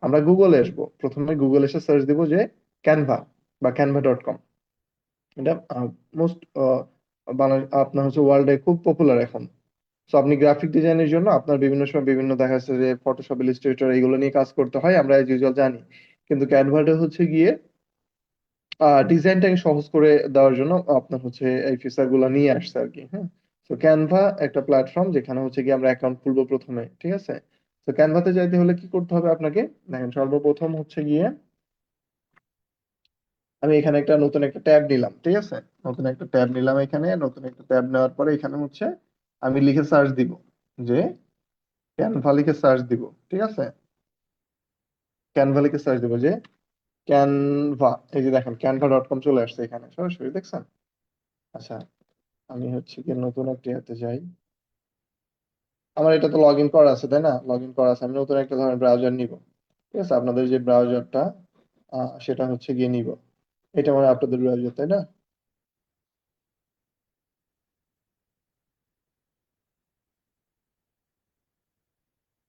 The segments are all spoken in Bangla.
আমরা গুগলে আসবো, প্রথমে গুগল এসে সার্চ দিব যে ক্যানভা বা canva.com। এটা মোস্ট আপনার হচ্ছে ওয়ার্ল্ডে খুব পপুলার এখন। তো আপনি গ্রাফিক ডিজাইনের জন্য আপনার বিভিন্ন সময় বিভিন্ন দেখা যাচ্ছে যে ফটোশপ, ইলাস্ট্রেটর এগুলো নিয়ে কাজ করতে হয়, আমরা এজ ইউজুয়াল জানি। কিন্তু ক্যানভাটা হচ্ছে গিয়ে ডিজাইনটাকে সহজ করে দেওয়ার জন্য আপনার হচ্ছে এই ফিচার গুলো নিয়ে আসছে আর কি। হ্যাঁ, তো ক্যানভা একটা প্ল্যাটফর্ম যেখানে হচ্ছে গিয়ে আমরা অ্যাকাউন্ট খুলবো প্রথমে, ঠিক আছে? তো ক্যানভাতে যাইতে হলে কি করতে হবে আপনাকে? দেখেন, সর্বপ্রথম হচ্ছে গিয়ে আমি এখানে একটা নতুন একটা ট্যাব নিলাম, ঠিক আছে? নতুন একটা ট্যাব নিলাম, এখানে নতুন একটা ট্যাব নেওয়ার পরে এখানে হচ্ছে আমি লিখে সার্চ দিব যে ক্যানভা, লিখে সার্চ দিব, ঠিক আছে? ক্যানভা লিখে সার্চ দিব যে ক্যানভা। এই যে দেখেন canva.com চলে আসছে এখানে সরাসরি, দেখছেন? আচ্ছা, আমি হচ্ছে কি নতুন একটা ইয়াতে যাই। আমার এটা তো লগ ইন করা আছে, তাই না? লগ ইন করা আছে, আমি নতুন একটা ধরনের ব্রাউজার নিব। ঠিক আছে, আপনাদের যে ব্রাউজারটা সেটা হচ্ছে গিয়ে নিব। এটা মানে আপনাদের ব্রাউজার, তাই না?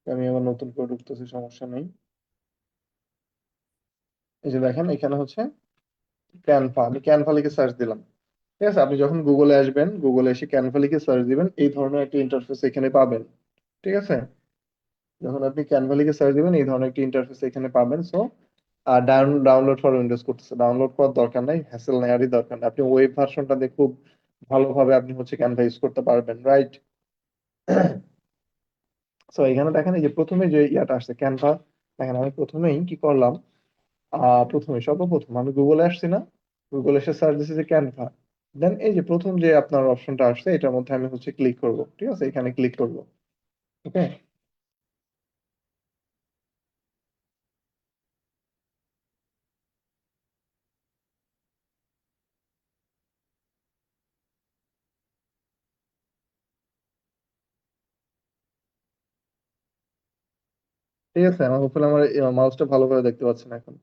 আমি আমার নতুন করে ঢুকতেছি, সমস্যা নেই। এই যে দেখেন এখানে হচ্ছে ক্যানভা, আমি ক্যানভা লিখে সার্চ দিলাম। ঠিক আছে, আপনি যখন গুগলে আসবেন, গুগলে এসে ক্যানভা লিখে সার্চ দিবেন, এই ধরনের একটা ইন্টারফেস এখানে পাবেন। ঠিক আছে, যখন আপনি ক্যানভা লিখে সার্চ দিবেন এই ধরনের একটা ইন্টারফেস এখানে পাবেন। সো আর ডাউনলোড ফর উইন্ডোজ করতেছে, ডাউনলোড করার দরকার নাই, হ্যাসেল নেওয়ারই দরকার নেই। আপনি ওয়েব ভার্সনটা দিয়ে খুব ভালোভাবে আপনি হচ্ছে ক্যানভা ইউজ করতে পারবেন, রাইট? সো এখানে দেখেন এই যে প্রথমে যে ইয়াটা আসছে ক্যানভা। দেখেন আমি প্রথমেই কি করলাম, প্রথমে সর্বপ্রথম আমি গুগলে আসছি না, গুগলে এসে সার্চ দিচ্ছি যে ক্যানভা। দেন এই যে প্রথম যে আপনার অপশনটা আসছে এটার মধ্যে আমি হচ্ছে ক্লিক করব, ঠিক আছে? এখানে ক্লিক করব। ওকে, ঠিক আছে, আমার উপরে আমার মাউসটা ভালো করে দেখতে পাচ্ছেন এখন।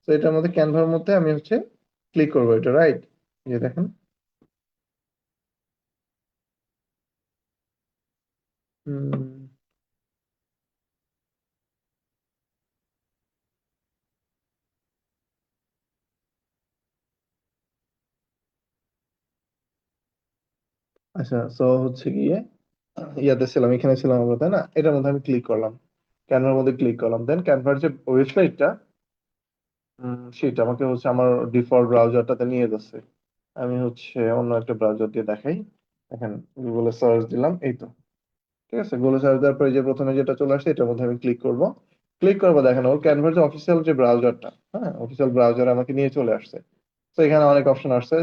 তো এটার মধ্যে ক্যানভার মধ্যে আমি হচ্ছে ক্লিক করবো, এটা রাইট? যে দেখেন, হুম, আচ্ছা, সো হচ্ছে গিয়ে ইয়াতে ছিলাম, এখানে ছিলাম আমরা, তাই না? এটার মধ্যে আমি ক্লিক করলাম, ক্যানভার মধ্যে ক্লিক করলাম। দেন ক্যানভার যে ওয়েবসাইটটা, সেটা আমাকে হচ্ছে আমার ডিফল্ট ব্রাউজারটাতে নিয়ে যাচ্ছে। আমি হচ্ছে অন্য একটা ব্রাউজার দিয়ে দেখাই। এখন গুগলে সার্চ দিলাম, এই তো। ঠিক আছে, গুগলে সার্চ দেওয়ার পরে যে প্রথমে যেটা চলে আসছে এটার মধ্যে আমি ক্লিক করব। ক্লিক করবো, দেখেন ওর ক্যানভার যে অফিসিয়াল যে ব্রাউজারটা, হ্যাঁ, অফিসিয়াল ব্রাউজার আমাকে নিয়ে চলে আসছে। তো এখানে অনেক অপশন আসছে,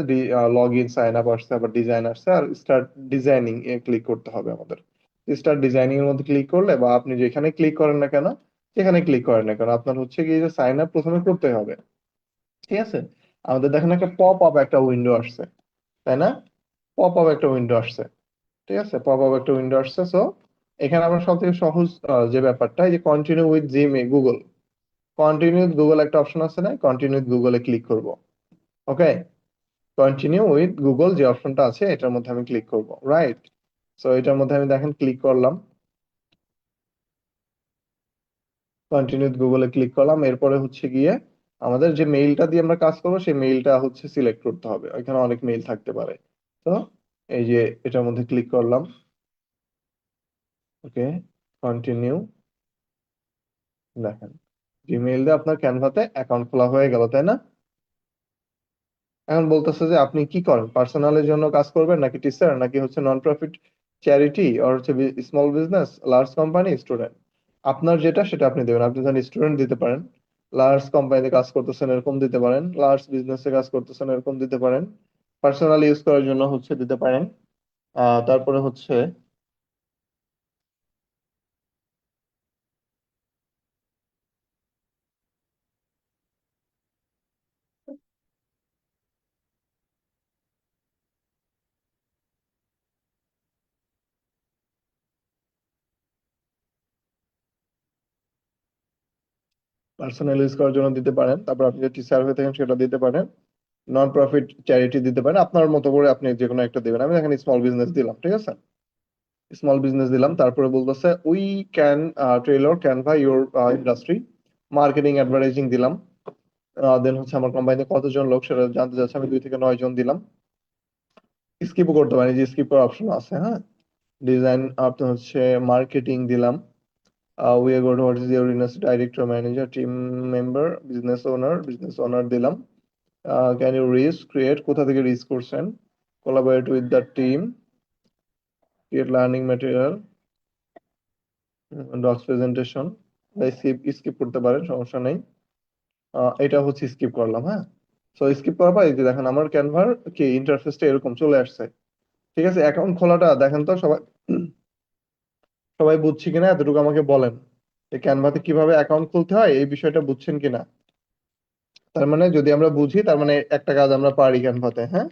লগ ইন, সাইন আপ আসছে, আবার ডিজাইন আসছে, আর স্টার্ট ডিজাইনিং এ ক্লিক করতে হবে আমাদের। স্টার্ট ডিজাইনিং এর মধ্যে ক্লিক করলে, বা আপনি যেখানে ক্লিক করেন না কেন, যেখানে ক্লিক করেন না কেন, আপনার হচ্ছে কি যে সাইন আপ প্রথমে করতে হবে। ঠিক আছে, আমাদের দেখেন একটা পপ আপ একটা উইন্ডো আসছে, তাই না? পপ আপ একটা উইন্ডো আসছে, ঠিক আছে, পপ আপ একটা উইন্ডো আসছে। সো এখানে আমরা সব থেকে সহজ যে ব্যাপারটা, এই যে continue with Google, continue with Google একটা অপশন আছে না, কন্টিনিউ উইথ গুগলে ক্লিক করব। ওকে, কন্টিনিউ উইথ গুগল যে অপশনটা আছে এটার মধ্যে আমি ক্লিক করব, রাইট? সো এটার মধ্যে আমি দেখেন ক্লিক করলাম, কন্টিনিউ উইথ গুগলে ক্লিক করলাম। এরপরে হচ্ছে গিয়ে আমাদের যে মেইলটা দিয়ে আমরা কাজ করবো সেই মেইলটা হচ্ছে সিলেক্ট করতে হবে, এখানে অনেক মেইল থাকতে পারে। তো এই যে এটার মধ্যে ক্লিক করলাম, ওকে, কন্টিনিউ। দেখেন, জিমেইল দিয়ে আপনার ক্যানভাতে অ্যাকাউন্ট খোলা হয়ে গেল, তাই না? এখন বলতেছে যে আপনি কি করেন, পার্সোনালের জন্য কাজ করবেন নাকি টিচার নাকি হচ্ছে নন প্রফিট চ্যারিটি আর হচ্ছে small business, large company, student. আপনার যেটা সেটা আপনি দেবেন। আপনি ধরেন স্টুডেন্ট দিতে পারেন, লার্জ কোম্পানিতে কাজ করতেছেন এরকম দিতে পারেন, লার্জ বিজনেসে কাজ করতেছেন এরকম দিতে পারেন, পার্সোনাল ইউজ করার জন্য হচ্ছে দিতে পারেন। তারপরে হচ্ছে পার্সোনাল ইউজ করার জন্য দিতে পারেন, তারপর আপনি যদি টিচার হয়ে থাকেন সেটা দিতে পারেন, নন প্রফিট চ্যারিটি দিতে পারেন, আপনার মতো করে আপনি যে কোনো একটা দিবেন। আমি এখানে স্মল বিজনেস দিলাম, ঠিক আছে? স্মল বিজনেস দিলাম, তারপরে বলতেছে we can trailer Canva your industry marketing advertising দিলাম। দেন হচ্ছে আমার কোম্পানিতে কতজন লোক সেটা জানতে চাচ্ছে, আমি 2 থেকে 9 জন দিলাম। স্কিপও করতে পারি, যে স্কিপ করার অপশন আছে, হ্যাঁ। ডিজাইন আপনার হচ্ছে মার্কেটিং দিলাম। We are good what is your industry director manager team member business owner দিলাম। ক্যান ইউ রিচ ক্রিয়েট, কোথা থেকে রিচ করছেন, collaborate with the team, create learning material, docs presentation. Skip skip করতে পারেন, সমস্যা নেই। এটা হচ্ছে স্কিপ করলাম, হ্যাঁ। সো স্কিপ করার পর এই যে দেখেন আমার ক্যানভার কি ইন্টারফেসটা এরকম চলে আসছে। ঠিক আছে, অ্যাকাউন্ট খোলাটা দেখেন তো সবাই, সবাই বুঝছি কিনা এতটুকু আমাকে বলেন। এই ক্যানভাতে কিভাবে অ্যাকাউন্ট খুলতে হয় এই বিষয়টা বুঝছেন কিনা? তার মানে যদি আমরা বুঝি তার মানে একটা কাজ আমরা পারি ক্যানভাতে, হ্যাঁ।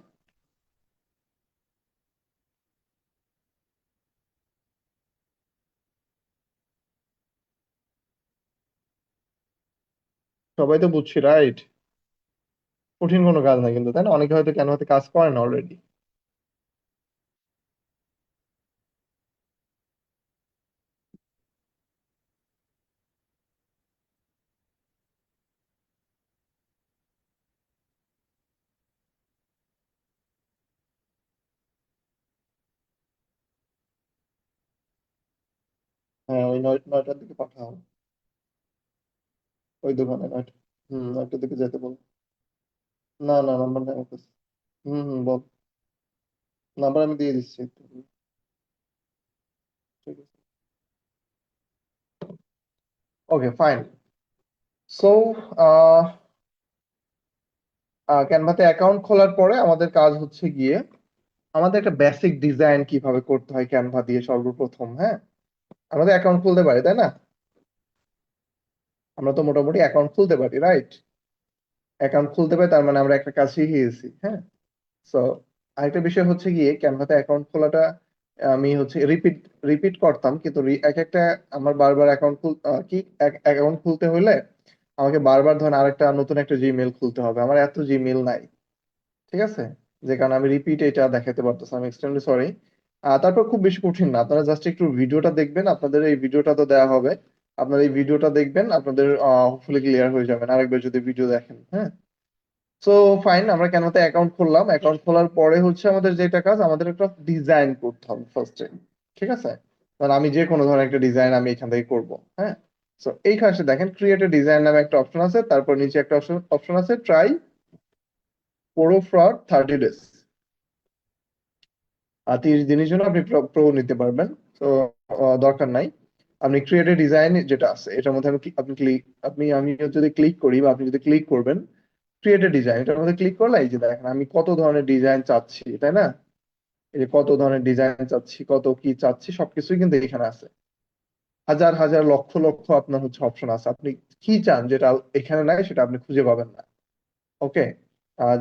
সবাই তো বুঝছি, রাইট? কঠিন কোনো কাজ না কিন্তু, তাই না? অনেকে হয়তো ক্যানভাতে কাজ করেন অলরেডি। হ্যাঁ, ওই 9টার দিকে পাঠাও। ওই দোকানে 9টা। 9টার দিকে যেতে বল। না না, নাম্বার নেই আমার কাছে। বল। নাম্বার আমি দিয়ে দিচ্ছি। ঠিক আছে। ওকে, ফাইন। সো ক্যানভাতে অ্যাকাউন্ট খোলার পরে আমাদের কাজ হচ্ছে গিয়ে আমাদের একটা বেসিক ডিজাইন কিভাবে করতে হয় ক্যানভা দিয়ে সর্বপ্রথম, হ্যাঁ। আমাদের অ্যাকাউন্ট খুলতে পারি, তাই না? আমরা তো মোটামুটি অ্যাকাউন্ট খুলতে পারি, রাইট? অ্যাকাউন্ট খুলতে পারি, তার মানে আমরা একটা কাজ শিখে গেছি, হ্যাঁ। সো আরেকটা বিষয় হচ্ছে গিয়ে ক্যানভাতে অ্যাকাউন্ট খোলাটা আমি হচ্ছে রিপিট রিপিট করতাম, কিন্তু এক একটা আমার বারবার অ্যাকাউন্ট খুলতে হলে আমাকে বারবার ধরেন আরেকটা নতুন একটা জিমেল খুলতে হবে, আমার এত জিমেল নাই। ঠিক আছে, যে কারণে আমি রিপিট এটা দেখাতে পারতেছি, আমি এক্সট্রিমলি সরি। তারপর খুব বেশি কঠিন না, আপনারা জাস্ট একটু ভিডিওটা দেখবেন, আপনাদের এই ভিডিওটা তো দেওয়া হবে, আপনারা এই ভিডিওটা দেখবেন, আপনাদের হোপফুলি ক্লিয়ার হয়ে যাবেন আরেকবার যদি ভিডিও দেখেন, হ্যাঁ। সো ফাইন, আমরা কেনতে অ্যাকাউন্ট খুললাম, অ্যাকাউন্ট খোলার পরে হচ্ছে আমাদের যেটা কাজ, আমাদের একটা ডিজাইন করতে হবে ফার্স্টে। ঠিক আছে, কারণ আমি যে কোনো ধরনের একটা ডিজাইন আমি এখান থেকে করব, হ্যাঁ। সো এইখানে এসে দেখেন ক্রিয়েট এ ডিজাইন নামে একটা অপশন আছে, তারপর নিচে একটা অপশন আছে ট্রাই প্রো ফর 30 ডেজ। 30 দিনের জন্য আপনি প্রো নিতে পারবেন। তো দরকার নাই, আপনি ক্রিয়েট এ ডিজাইন যেটা আছে এটার মধ্যে আপনি ক্লিক, আমি যদি ক্লিক করি বা আপনি যদি ক্লিক করবেন ক্রিয়েট এ ডিজাইন, এটার মধ্যে ক্লিক করলে এই যে দেখেন আমি কত ধরনের ডিজাইন চাচ্ছি, তাই না? এই যে কত ধরনের ডিজাইন চাচ্ছি, কত কি চাচ্ছি সবকিছুই কিন্তু এখানে আছে। হাজার হাজার লক্ষ লক্ষ আপনার হচ্ছে অপশন আছে, আপনি কি চান যেটা এখানে নাই সেটা আপনি খুঁজে পাবেন না। ওকে,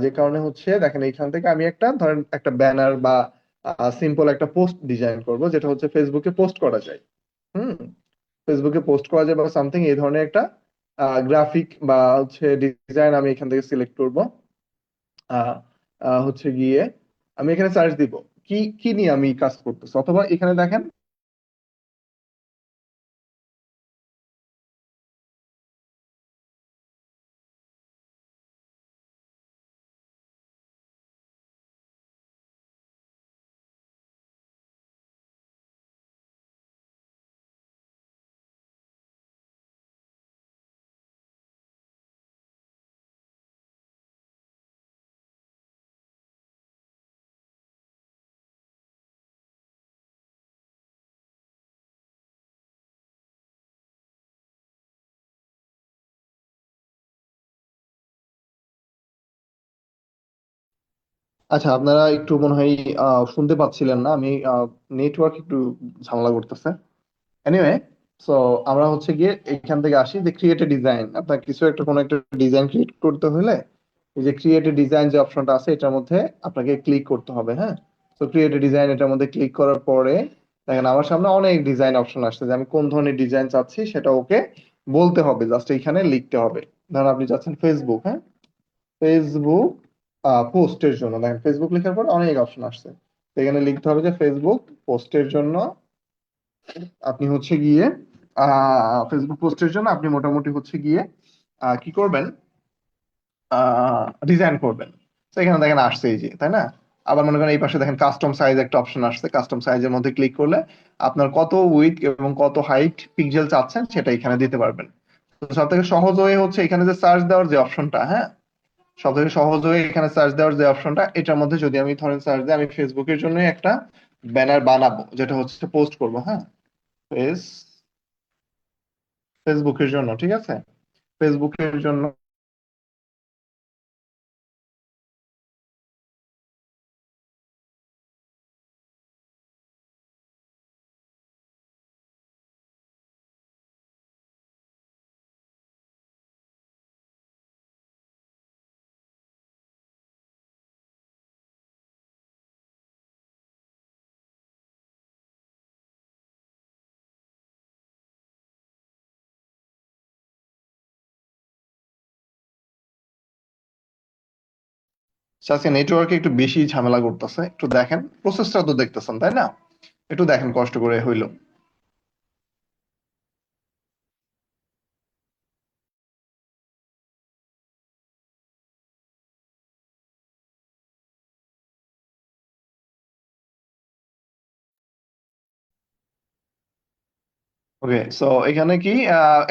যে কারণে হচ্ছে দেখেন এইখান থেকে আমি একটা ধরেন একটা ব্যানার বা সিম্পল একটা পোস্ট ডিজাইন করব, যেটা হচ্ছে ফেসবুকে পোস্ট করা যায়। হুম, ফেসবুকে পোস্ট করা যায় বা সামথিং এই ধরনের একটা গ্রাফিক বা হচ্ছে ডিজাইন আমি এখান থেকে সিলেক্ট করব। আহ, হচ্ছে গিয়ে আমি এখানে সার্চ দিব কি কি নিয়ে আমি কাজ করতেছি, অথবা এখানে দেখেন আচ্ছা, আপনারা একটু মনে হয় শুনতে পাচ্ছিলেন না, আমি নেটওয়ার্ক একটু ঝামেলা করতেছে। এনিওয়ে, সো আমরা হচ্ছে গিয়ে এখান থেকে আসি যে ক্রিয়েট এ ডিজাইন, আপনার কিছু একটা কোনো একটা ডিজাইন ক্রিয়েট করতে হলে এই যে ক্রিয়েট এ ডিজাইন যে অপশনটা আছে এটার মধ্যে আপনাকে ক্লিক করতে হবে, হ্যাঁ। তো ক্রিয়েট এ ডিজাইন এটার মধ্যে ক্লিক করার পরে দেখেন আমার সামনে অনেক ডিজাইন অপশন আসছে, যে আমি কোন ধরনের ডিজাইন চাচ্ছি সেটা ওকে বলতে হবে, জাস্ট এখানে লিখতে হবে। ধরেন আপনি চাচ্ছেন ফেসবুক, হ্যাঁ। ফেসবুক পোস্টের জন্য দেখেন ফেসবুক লেখার পরে অনেক অপশন আসছে, তো এখানে লিখতে হবে যে ফেসবুক পোস্টের জন্য আপনি হচ্ছে গিয়ে ফেসবুক পোস্টের জন্য আপনি মোটামুটি হচ্ছে গিয়ে কি করবেন, ডিজাইন করবেন। তো এখানে দেখেন আসছে এই যে, তাই না? আবার মনে করেন এই পাশে দেখেন কাস্টম সাইজ একটা অপশন আসছে, কাস্টম সাইজের মধ্যে ক্লিক করলে আপনার কত উইডথ এবং কত হাইট পিক্সেল চাচ্ছেন সেটা এখানে দিতে পারবেন। তো সব থেকে সহজ ওয়ে হচ্ছে এখানে যে সার্চ দেওয়ার যে অপশনটা, হ্যাঁ, সব থেকে সহজ ওয়ে এখানে সার্চ দেওয়ার যে অপশনটা, এটার মধ্যে যদি আমি ধরেন সার্চ দিই, আমি ফেসবুকের জন্য একটা ব্যানার বানাবো যেটা হচ্ছে পোস্ট করব, হ্যাঁ, ফেস ফেসবুকের জন্য, ঠিক আছে, ফেসবুকের জন্য আজকে নেটওয়ার্কে একটু বেশি ঝামেলা করতেছে, একটু দেখেন, প্রসেসটা তো দেখতেছেন তাই না, একটু দেখেন কষ্ট করে হইলো। ওকে, সো এখানে কি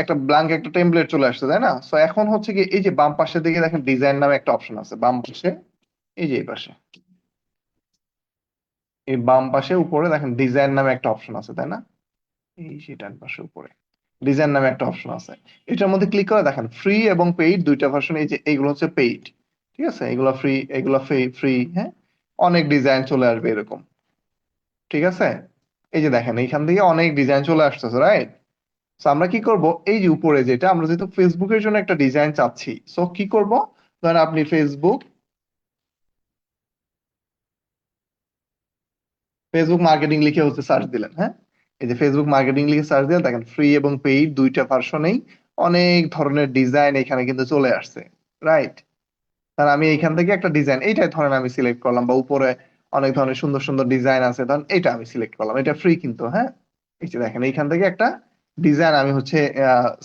একটা ব্ল্যাঙ্ক একটা টেমপ্লেট চলে আসছে তাই না? সো এখন হচ্ছে কি এই যে বাম পাশের দিকে দেখেন ডিজাইন নামে একটা অপশন আছে বাম পাশে, এই যে এই পাশে, এই বাম পাশে উপরে দেখেন ডিজাইন নামে একটা অপশন আছে তাই না? এই যে ডান পাশে উপরে ডিজাইন নামে একটা অপশন আছে। এটার মধ্যে ক্লিক করে দেখেন ফ্রি এবং পেইড দুইটা ভার্সন, এই যে এইগুলো হচ্ছে পেইড, ঠিক আছে, এগুলো ফ্রি, এগুলো ফ্রি, হ্যাঁ, অনেক ডিজাইন চলে আসবে এরকম, ঠিক আছে। এই যে দেখেন এইখান থেকে অনেক ডিজাইন চলে আসতেছে, রাইট? সো আমরা কি করব, এই যে উপরে যেটা আমরা যেহেতু ফেসবুকের জন্য একটা ডিজাইন চাচ্ছি, সো কি করব, ধরেন আপনি ফেসবুক ফেসবুক মার্কেটিং লিখে হচ্ছে সার্চ দিলেন, হ্যাঁ, এই যে ফেসবুক মার্কেটিং লিখে সার্চ দিলেন, দেখেন ফ্রি এবং পেইড দুইটা ভার্সনেই অনেক ধরনের ডিজাইন এখানে কিন্তু চলে আসছে, রাইট? তাহলে আমি এইখান থেকে একটা ডিজাইন এইটাই ধরেন আমি সিলেক্ট করলাম, বা উপরে অনেক ধরনের সুন্দর সুন্দর ডিজাইন আছে, ধরেন এটা আমি সিলেক্ট করলাম, এটা ফ্রি কিন্তু, হ্যাঁ, এই যে দেখেন এইখান থেকে একটা ডিজাইন আমি হচ্ছে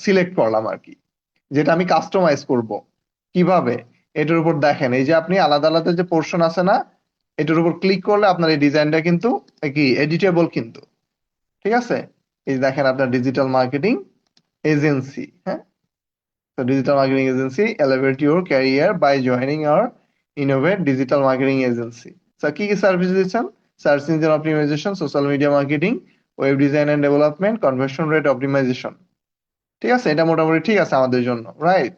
সিলেক্ট করলাম আর কি, যেটা আমি কাস্টমাইজ করব। কিভাবে? এটার উপর দেখেন এই যে আপনি আলাদা আলাদা যে পোর্শন আছে না, এটার উপর ক্লিক করলে আপনার এই ডিজাইনটা কিন্তু কি এডিটেবল কিন্তু, ঠিক আছে। এই যে দেখেন আপনার ডিজিটাল মার্কেটিং এজেন্সি, হ্যাঁ, তো digital marketing agency elevate your career by joining our innovate digital marketing agency. Sir কি কি সার্ভিস দিচ্ছেন? Search engine optimisation, social media marketing, web design and development, conversion rate optimisation, ঠিক আছে, এটা মোটামুটি ঠিক আছে আমাদের জন্য, রাইট?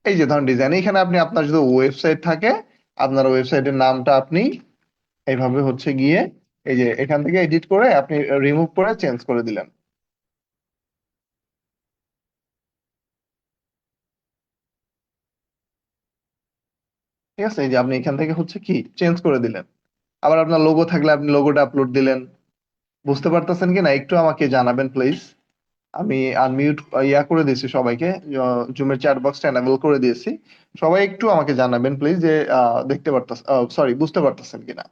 এই যে ধরুন ডিজাইন, এখানে আপনি আপনার যদি ওয়েবসাইট থাকে, আপনার ওয়েবসাইটের নামটা আপনি এইভাবে হচ্ছে গিয়ে এই যে এখান থেকে এডিট করে আপনি রিমুভ করে চেঞ্জ করে দিলেন, ঠিক আছে, এই যে আপনি এখান থেকে হচ্ছে কি চেঞ্জ করে দিলেন। আবার আপনার লোগো থাকলে আপনি লোগোটা আপলোড দিলেন। বুঝতে পারতেছেন কি না একটু আমাকে জানাবেন প্লিজ। আমি আনমিউট করে দিয়েছি সবাইকে, জুমের চ্যাট বক্সটা এনাবেল করে দিয়েছি। সবাই একটু আমাকে জানাবেন প্লিজ যে দেখতে পারতেছেন, সরি, বুঝতে পারতেছেন কিনা।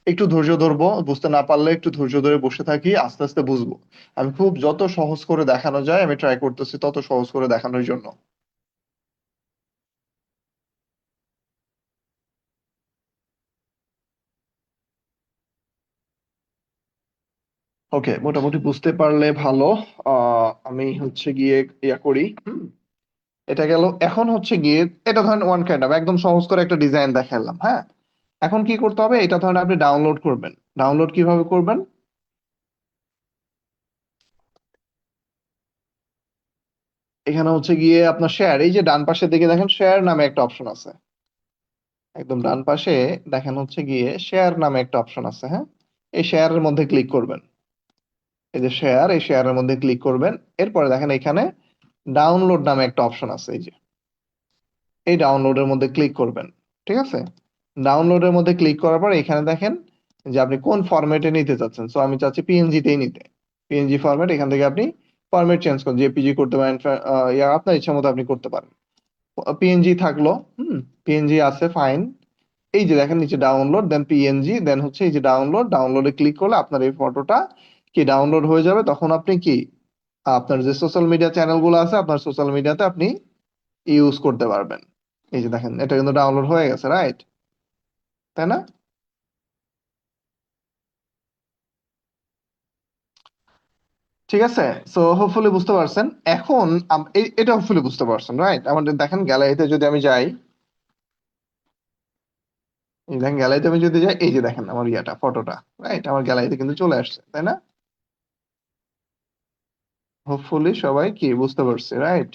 একটু ধৈর্য ধরবো, বুঝতে না পারলে একটু ধৈর্য ধরে বসে থাকি, আস্তে আস্তে বুঝবো। আমি খুব যত সহজ করে দেখানো যায় আমি ট্রাই করতেছি তত সহজ করে দেখানোর জন্য। ওকে, মোটামুটি বুঝতে পারলে ভালো। আমি হচ্ছে গিয়ে করি, এটা গেল। এখন হচ্ছে গিয়ে এটা ধরেন ওয়ান কাইন্ড অফ একদম সহজ করে একটা ডিজাইন দেখালাম, হ্যাঁ। এখন কি করতে হবে, এটা ধরেন আপনি ডাউনলোড করবেন। ডাউনলোড কিভাবে করবেন? এখানে হচ্ছে গিয়ে আপনার শেয়ার, এই যে ডান পাশের দিকে দেখেন শেয়ার নামে একটা অপশন আছে, একদম ডান পাশে দেখেন হচ্ছে গিয়ে শেয়ার নামে একটা অপশন আছে, হ্যাঁ, এই শেয়ারের মধ্যে ক্লিক করবেন। এই যে শেয়ার, এই শেয়ারের মধ্যে ক্লিক করবেন। এরপরে দেখেন এখানে ডাউনলোড নামে একটা অপশন আছে, এই যে এই ডাউনলোডের মধ্যে ক্লিক করবেন, ঠিক আছে। ডাউনলোডের মধ্যে ক্লিক করার পর এখানে দেখেন যে আপনি কোন ফরম্যাটে নিতে চাচ্ছেন। সো আমি চাচ্ছি পিএনজি তেই নিতে, পিএনজি ফরম্যাট। এখান থেকে আপনি ফরম্যাট চেঞ্জ করুন, জেপিজি করতে পারেন, আপনার ইচ্ছা মতো আপনি করতে পারেন। পিএনজি থাকলো, পিএনজি আছে, ফাইন। এই যে দেখেন নিচে ডাউনলোড, দেন পিএনজি, দেন হচ্ছে এই যে ডাউনলোডে ক্লিক করলে আপনার এই ফটোটা কি ডাউনলোড হয়ে যাবে। তখন আপনি কি আপনার যে সোশ্যাল মিডিয়া চ্যানেল গুলো আছে আপনার সোশ্যাল মিডিয়াতে আপনি ইউজ করতে পারবেন। এই যে দেখেন এটা কিন্তু ডাউনলোড হয়ে গেছে, রাইট? তাই না? ঠিক আছে। সো হোপফুলি বুঝতে পারছেন। এখন এটা হোপফুলি বুঝতে পারছেন, রাইট? আমাদের দেখেন গ্যালারিতে যদি আমি যাই, এই দেখেন গ্যালারিতে আমি যদি যাই, এই যে দেখেন আমার ইয়াটা ফটোটা, রাইট? আমার গ্যালারিতে কিন্তু চলে আসছে, তাই না? হোপফুলি সবাই কি বুঝতে পারছে, রাইট?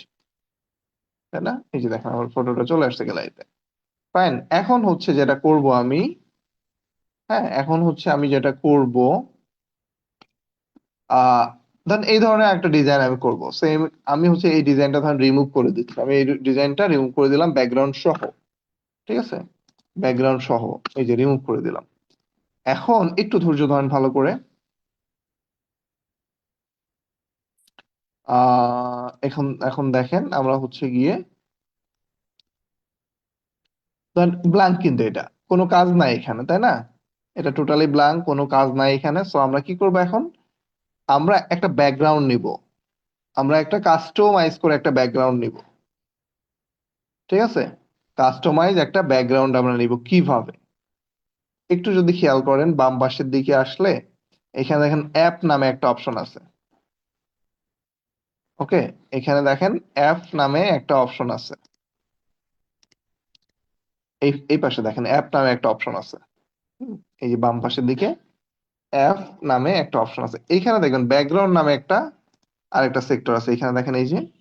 তাই না? এই যে দেখেন আমার ফটোটা চলে আসছে গ্যালারিতে। ফাইন। এখন হচ্ছে যেটা করব আমি, হ্যাঁ, এখন হচ্ছে আমি যেটা করব, আহ ধরেন এই ধরনের একটা ডিজাইন আমি করব সেম। আমি হচ্ছে এই ডিজাইনটা ধরেন রিমুভ করে দিচ্ছি, আমি এই ডিজাইনটা রিমুভ করে দিলাম ব্যাকগ্রাউন্ড সহ। ঠিক আছে, ব্যাকগ্রাউন্ড সহ এই যে রিমুভ করে দিলাম। এখন একটু ধৈর্য ধরেন ভালো করে। এখন এখন দেখেন আমরা হচ্ছে গিয়ে ধরেন ব্ল্যাঙ্ক, কিন্তু এটা কোনো কাজ নাই এখানে, তাই না? এটা টোটালি ব্ল্যাঙ্ক, কোনো কাজ নাই এখানে। সো আমরা কি করব এখন, আমরা একটা ব্যাকগ্রাউন্ড নিব, আমরা একটা কাস্টমাইজ করে একটা ব্যাকগ্রাউন্ড নিব। ঠিক আছে, কাস্টমাইজ একটা ব্যাকগ্রাউন্ড আমরা নিব কিভাবে, একটু যদি খেয়াল করেন বাম পাশের দিকে আসলে এখানে দেখেন অ্যাপ নামে একটা অপশন আছে। ওকে, এখানে দেখেন অ্যাপ নামে একটা অপশন আছে। এই এই পাশে দেখেন অ্যাপ নামে একটা অপশন আছে। হুম, এই যে বাম পাশের দিকে অ্যাপ নামে একটা অপশন আছে। এইখানে দেখবেন ব্যাকগ্রাউন্ড নামে একটা আরেকটা সেক্টর আছে। এখানে দেখেন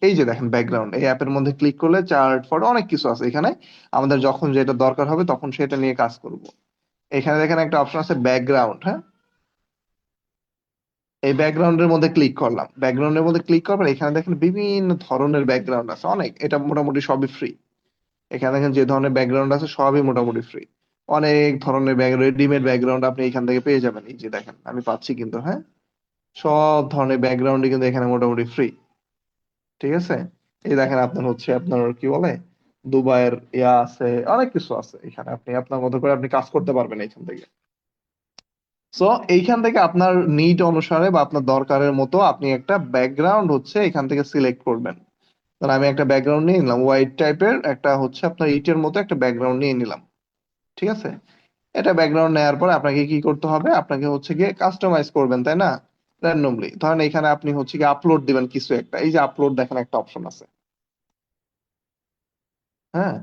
এই যে দেখেন ব্যাকগ্রাউন্ড, এই অ্যাপের মধ্যে ক্লিক করলে চার্ট ফটো অনেক কিছু আছে এখানে। আমাদের যখন যেটা দরকার হবে তখন সেটা নিয়ে কাজ করব। এখানে দেখেন একটা অপশন আছে ব্যাকগ্রাউন্ড, হ্যাঁ? এই ব্যাকগ্রাউন্ডের মধ্যে ক্লিক করলাম, ব্যাকগ্রাউন্ডের মধ্যে ক্লিক করবেন, এখানে দেখেন বিভিন্ন ধরনের ব্যাকগ্রাউন্ড আছে অনেক, এটা মোটামুটি সবই ফ্রি। এখানে দেখেন যে ধরনের ব্যাকগ্রাউন্ড আছে সবই মোটামুটি ফ্রি। অনেক ধরনের রেডিমেড ব্যাকগ্রাউন্ড আপনি এখান থেকে পেয়ে যাবেন। এই যে দেখেন আমি পাচ্ছি কিন্তু, হ্যাঁ, সব ধরনের ব্যাকগ্রাউন্ডই কিন্তু এখানে মোটামুটি ফ্রি। ঠিক আছে, এই দেখেন আপনার হচ্ছে আপনার কি বলে দুবাইয়ের ইয়া আছে, অনেক কিছু আছে এখানে, আপনি আপনার মতো করে আপনি কাজ করতে পারবেন এখান থেকে। সো এইখান থেকে আপনার নিড অনুসারে বা আপনার দরকারের মতো আপনি একটা ব্যাকগ্রাউন্ড হচ্ছে এখান থেকে সিলেক্ট করবেন। তাহলে আমি একটা ব্যাকগ্রাউন্ড নিয়ে নিলাম, হোয়াইট টাইপের একটা হচ্ছে আপনার ইটের মতো একটা ব্যাকগ্রাউন্ড নিয়ে নিলাম। ঠিক আছে, এটা ব্যাকগ্রাউন্ড নেওয়ার পর আপনাকে কি করতে হবে, আপনাকে হচ্ছে গিয়ে কাস্টমাইজ করবেন, তাই না? র্যান্ডমলি ধরেন এখানে আপনি হচ্ছে গিয়ে আপলোড দিবেন কিছু একটা, এই যে আপলোড দেখেন একটা অপশন আছে, হ্যাঁ,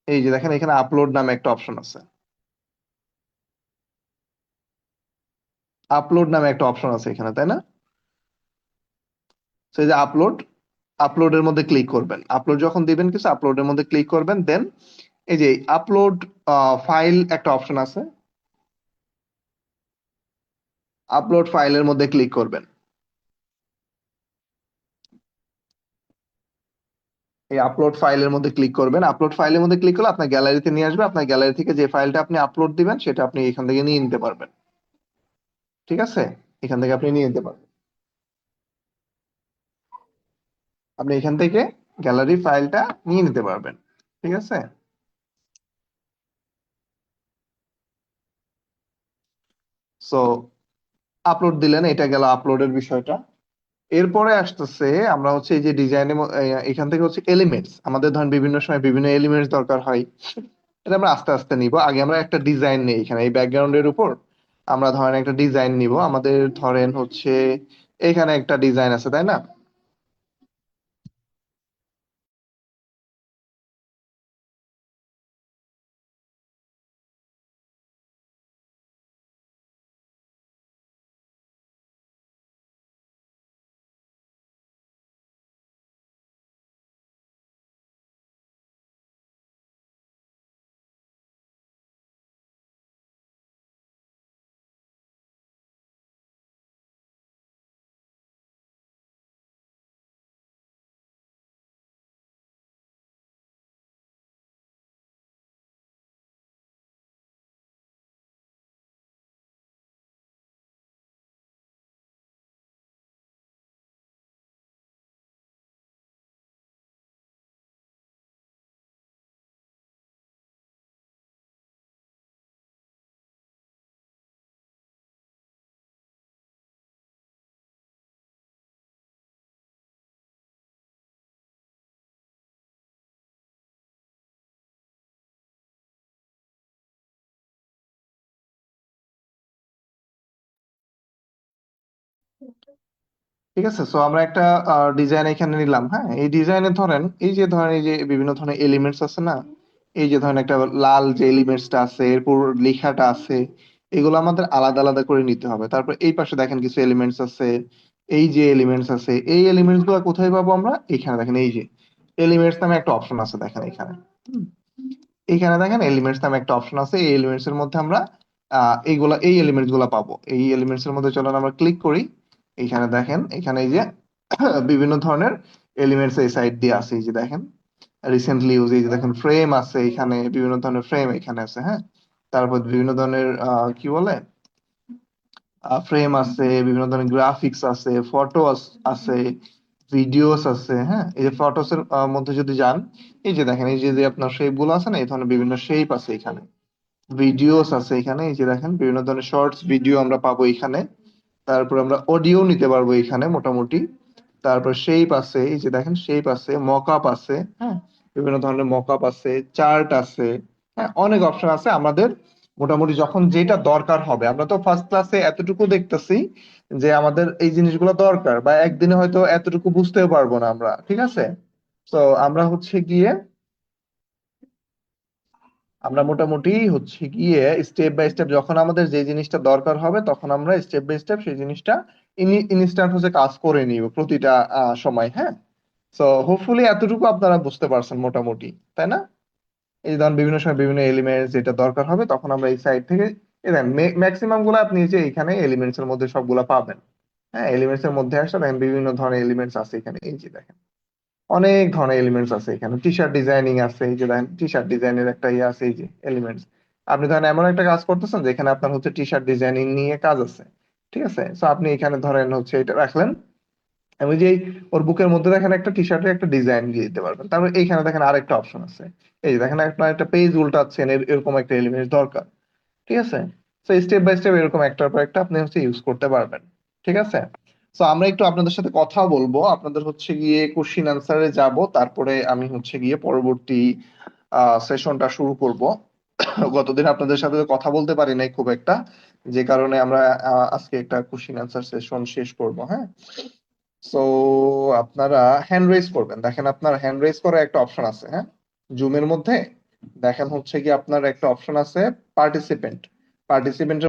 এই যে দেখেন এখানে আপলোড নামে একটা অপশন আছে। আপলোড নামে একটা অপশন আছে এখানে, তাই না? তো এই যে আপলোড, আপলোডের মধ্যে ক্লিক করবেন, আপলোড যখন দিবেন কিছু আপলোডের মধ্যে ক্লিক করবেন, দেন এই যে আপলোড ফাইল একটা অপশন আছে, আপলোড ফাইলের মধ্যে ক্লিক করবেন। এই আপলোড ফাইলের মধ্যে ক্লিক করবেন, আপলোড ফাইলের মধ্যে ক্লিক করলে আপনার গ্যালারিতে নিয়ে আসবে, আপনার গ্যালারি থেকে যে ফাইলটা আপনি আপলোড দিবেন সেটা আপনি এখান থেকে নিয়ে নিতে পারবেন। ঠিক আছে, এখান থেকে আপনি নিয়ে নিতে পারবেন, আপনি এখান থেকে গ্যালারি ফাইলটা নিয়ে নিতে পারবেন। ঠিক আছে, সো আপলোড দিলেন, এটা গেল আপলোডের বিষয়টা। এরপরে আসতেছে আমরা হচ্ছে এই যে ডিজাইনে এখান থেকে হচ্ছে এলিমেন্টস, আমাদের ধরেন বিভিন্ন সময় বিভিন্ন এলিমেন্টস দরকার হয়, এটা আমরা আস্তে আস্তে নিব। আগে আমরা একটা ডিজাইন নেই, এখানে এই ব্যাকগ্রাউন্ডের উপর আমরা ধরেন একটা ডিজাইন নিব। আমাদের ধরেন হচ্ছে এখানে একটা ডিজাইন আছে, তাই না? ঠিক আছে, সো আমরা একটা ডিজাইন এখানে নিলাম। হ্যাঁ, এই ডিজাইনে ধরেন ধরেন এই যে বিভিন্ন ধরনের এলিমেন্টস আছে না, এই যে ধরেন একটা লাল যে এলিমেন্টসটা আছে, এরপর লেখাটা আছে, এগুলো আমাদের আলাদা আলাদা করে নিতে হবে। তারপর এই পাশে দেখেন কিছু এলিমেন্টস আছে, এই যে এলিমেন্টস আছে, এই এলিমেন্টস গুলো কোথায় পাবো আমরা? এখানে দেখেন এই যে এলিমেন্টস নামে একটা অপশন আছে, দেখেন এখানে। হুম, এখানে দেখেন এলিমেন্টস নামে একটা অপশন আছে, এই এলিমেন্টস এর মধ্যে আমরা এই এলিমেন্টস গুলা পাবো। এই এলিমেন্টস এর মধ্যে চলুন আমরা ক্লিক করি। এখানে দেখেন, এখানে এই যে বিভিন্ন ধরনের এলিমেন্টস এই সাইড দিয়ে আছে, এই যে দেখেন রিসেন্টলি ইউজ, এই যে দেখেন ফ্রেম আছে এখানে, বিভিন্ন ধরনের ফ্রেম এখানে আছে। হ্যাঁ, তারপর বিভিন্ন ধরনের কি বলে ফ্রেম আছে, বিভিন্ন ধরনের গ্রাফিক্স আছে, ফটো আছে, ভিডিওস আছে। হ্যাঁ, এই যে ফটোস এর মধ্যে যদি যান, এই যে দেখেন এই যে আপনার শেপ গুলো আছে না, এই ধরনের বিভিন্ন শেপ আছে এখানে। ভিডিওস আছে এখানে, এই যে দেখেন বিভিন্ন ধরনের শর্টস ভিডিও আমরা পাবো এখানে। তারপর আমরা অডিও নিতে পারবো এখানে মোটামুটি। তারপর শেপ আছে, এই যে দেখেন শেপ আছে, মকআপ আছে। হ্যাঁ, বিভিন্ন ধরনের মকআপ আছে, চার্ট আছে। হ্যাঁ, অনেক অপশন আছে আমাদের। মোটামুটি যখন যেটা দরকার হবে, আমরা তো ফার্স্ট ক্লাসে এতটুকু দেখতেছি যে আমাদের এই জিনিসগুলো দরকার, বা একদিনে হয়তো এতটুকু বুঝতেও পারবো না আমরা, ঠিক আছে। তো আমরা হচ্ছে গিয়ে আমরা মোটামুটি হচ্ছে গিয়ে স্টেপ বাই স্টেপ, যখন আমাদের যে জিনিসটা দরকার হবে তখন আমরা স্টেপ বাই স্টেপ সেই জিনিসটা ইনস্ট্যান্ট হচ্ছে কাজ করে নিব প্রতিটা সময়। হ্যাঁ, সো হোপফুলি এতটুকু আপনারা বুঝতে পারছেন মোটামুটি, তাই না? এই যে ধরেন বিভিন্ন সময় বিভিন্ন এলিমেন্টস যেটা দরকার হবে তখন আমরা এই সাইড থেকে এই দেখেন ম্যাক্সিমাম গুলো আপনি যে এখানে এলিমেন্টস এর মধ্যে সবগুলা পাবেন। হ্যাঁ, এলিমেন্টস এর মধ্যে আসলে দেখেন বিভিন্ন ধরনের এলিমেন্টস আছে এখানে, এই যে দেখেন অনেক ধরনের এলিমেন্টস আছে এখানে। টি শার্ট ডিজাইনিং আছে, এই যে দেখেন টি শার্ট ডিজাইনের একটা ইয়ে আছে, এই যে এলিমেন্টস। আপনি ধরেন এমন একটা কাজ করতেছেন যেখানে আপনার হচ্ছে টি শার্ট ডিজাইনিং নিয়ে কাজ আছে, ঠিক আছে। তো আপনি এখানে ধরেন হচ্ছে এটা রাখলেন, আমি যে ওর বুকের মধ্যে দেখেন একটা টি শার্টের একটা ডিজাইন দিয়ে দিতে পারবেন। তারপর এইখানে দেখেন আরেকটা অপশন আছে, এই যে দেখেন আপনার একটা পেজ উল্টাচ্ছেন, এরকম একটা এলিমেন্ট দরকার, ঠিক আছে। তো স্টেপ বাই স্টেপ এরকম একটার পর একটা আপনি হচ্ছে ইউজ করতে পারবেন, ঠিক আছে। তো আমরা একটু আপনাদের সাথে কথা বলবো, আপনাদের হচ্ছে গিয়ে কোশ্চিন আনসারে যাব, তারপরে আমি হচ্ছে গিয়ে পরবর্তী সেশনটা শুরু করব। গতদিন আপনাদের সাথে কথা বলতে পারি নাই খুব একটা, যে কারণে আমরা আজকে একটা কোশ্চিন আনসার সেশন শেষ করব। হ্যাঁ, সো আপনারা হ্যান্ড রেজ করবেন, দেখেন আপনার হ্যান্ড রেজ করার একটা অপশন আছে। হ্যাঁ, জুমের মধ্যে দেখেন হচ্ছে কি আপনার একটা অপশন আছে পার্টিসিপেন্ট। পার্টিসিপেন্ট